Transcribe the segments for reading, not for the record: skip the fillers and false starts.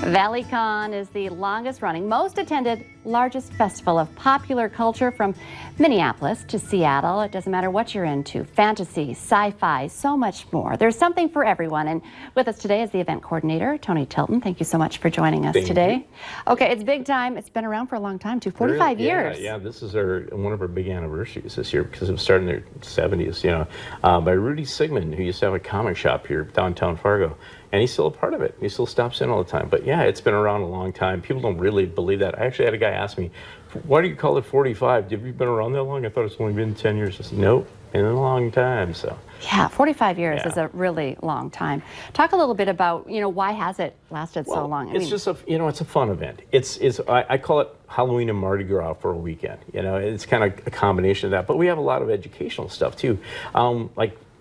Valleycon is the longest running, most attended, largest festival of popular culture from Minneapolis to Seattle. It doesn't matter what you're into, fantasy, sci-fi, so much more. There's something for everyone. And with us today is the event coordinator, Tony Tilton. Thank you so much for joining us today. Okay, it's big time. It's been around for a long time, too, 45 years. Yeah, this is one of our big anniversaries this year because it was started in the 70s, by Rudy Sigmund, who used to have a comic shop here downtown Fargo. And he's still a part of it. He still stops in all the time. But yeah, it's been around a long time. People don't really believe that. I actually had a guy ask me, why do you call it 45? Have you been around that long? I thought it's only been 10 years. I said, nope, been a long time. So yeah, 45 years is a really long time. Talk a little bit about, why has it lasted so long? It's just it's a fun event. I call it Halloween and Mardi Gras for a weekend. It's kind of a combination of that. But we have a lot of educational stuff too.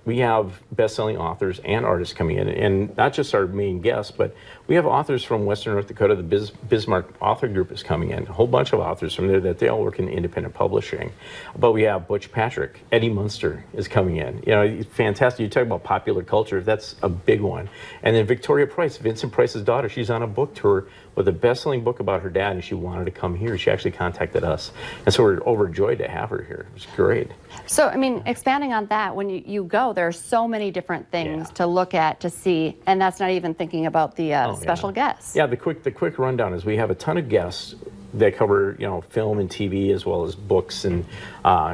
We have best-selling authors and artists coming in, and not just our main guests, but we have authors from Western North Dakota. The Bismarck Author Group is coming in, a whole bunch of authors from there that they all work in independent publishing. But we have Butch Patrick, Eddie Munster is coming in. Fantastic. You talk about popular culture, that's a big one. And then Victoria Price, Vincent Price's daughter, she's on a book tour with a best-selling book about her dad, and she wanted to come here. She actually contacted us, and so we're overjoyed to have her here. It's great. So, expanding on that, when you go, there are so many different things to look at, to see, and that's not even thinking about the special guests. Yeah, the quick rundown is we have a ton of guests that cover, film and TV, as well as books and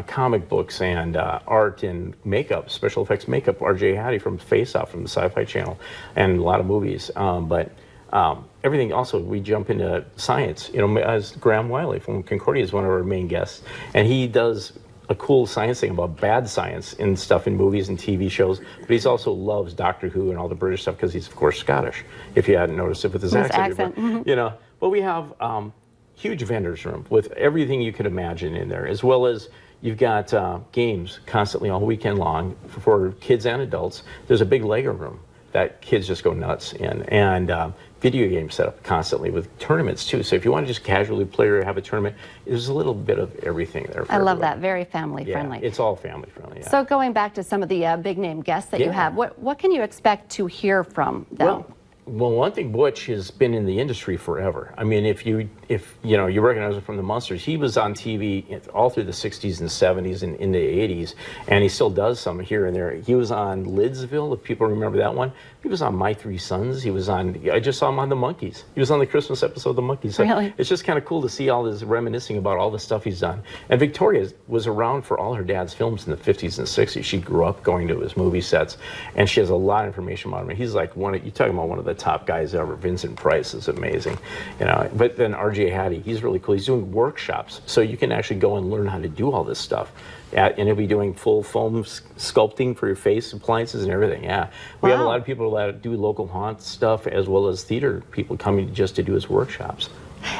comic books and art and makeup, special effects makeup. R.J. Hattie from Face Off from the Sci-Fi Channel, and a lot of movies. Everything also, we jump into science. As Graham Wiley from Concordia is one of our main guests, and he does a cool science thing about bad science and stuff in movies and TV shows, but he also loves Doctor Who and all the British stuff because he's, of course, Scottish, if you hadn't noticed it with his accent. But we have huge vendors room with everything you could imagine in there, as well as you've got games constantly all weekend long for kids and adults. There's a big Lego room that kids just go nuts in, and video games set up constantly with tournaments too. So if you want to just casually play or have a tournament, there's a little bit of everything there. I love that. Very family friendly. It's all family friendly. Yeah. So going back to some of the big name guests that you have, what can you expect to hear from them? Well, one thing, Butch has been in the industry forever. If you recognize him from the Munsters, he was on TV all through the 60s and 70s and in the 80s, and he still does some here and there. He was on Lidsville, if people remember that one. He was on My Three Sons. I just saw him on The Monkees. He was on the Christmas episode of The Monkees. So really? It's just kind of cool to see all this reminiscing about all the stuff he's done. And Victoria was around for all her dad's films in the 50s and 60s. She grew up going to his movie sets, and she has a lot of information about him. He's like you're talking about one of the top guys ever. Vincent Price is amazing, But then R.J. Hattie, he's really cool. He's doing workshops, so you can actually go and learn how to do all this stuff. And he'll be doing full foam sculpting for your face, appliances, and everything. Yeah, we have a lot of people that do local haunt stuff, as well as theater people coming just to do his workshops.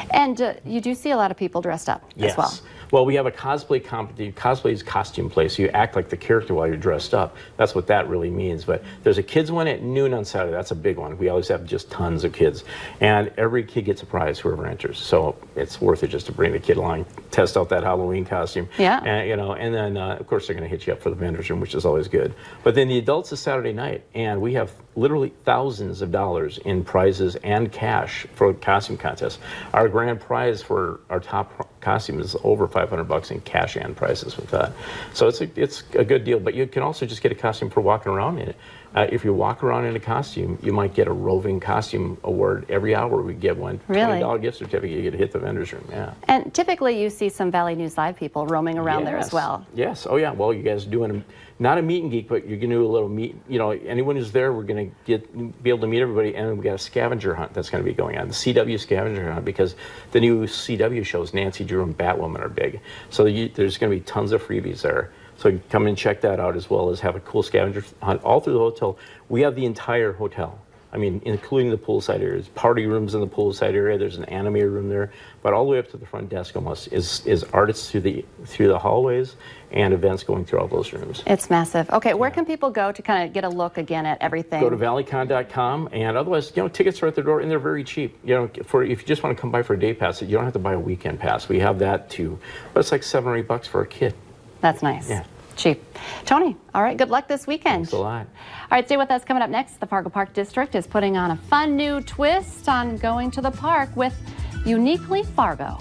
And you do see a lot of people dressed up as well. Well, we have a cosplay competition. Cosplay is costume play, so you act like the character while you're dressed up. That's what that really means. But there's a kids one at noon on Saturday. That's a big one. We always have just tons of kids. And every kid gets a prize, whoever enters. So it's worth it just to bring the kid along, test out that Halloween costume. Yeah. And then, of course, they're going to hit you up for the vendors room, which is always good. But then the adults is Saturday night, and we have literally thousands of dollars in prizes and cash for costume contests. Our grand prize for our top costume is over $500 in cash and prizes with that. So it's a good deal, but you can also just get a costume for walking around in it. If you walk around in a costume, you might get a roving costume award. Every hour we get one. Really? $20 gift certificate, you get to hit the vendor's room, yeah. And typically you see some Valley News Live people roaming around there as well. Yes, oh yeah, well, you guys are doing not a meet and geek, but you're going to do a little meet, anyone who's there, we're going to be able to meet everybody, and we got a scavenger hunt that's going to be going on, the CW scavenger hunt, because the new CW shows, Nancy Drew and Batwoman, are big. So there's going to be tons of freebies there. So come and check that out, as well as have a cool scavenger hunt all through the hotel. We have the entire hotel. Including the poolside areas, party rooms in the poolside area. There's an anime room there, but all the way up to the front desk almost is artists through the hallways and events going through all those rooms. It's massive. Okay, where can people go to kind of get a look again at everything? Go to valleycon.com, and otherwise, tickets are at the door, and they're very cheap. If you just want to come by for a day pass, you don't have to buy a weekend pass. We have that too, but it's like $7 or $8 for a kid. That's nice. Yeah. cheap. Tony, all right, good luck this weekend. Thanks a lot. All right, stay with us. Coming up next, the Fargo Park District is putting on a fun new twist on going to the park with Uniquely Fargo.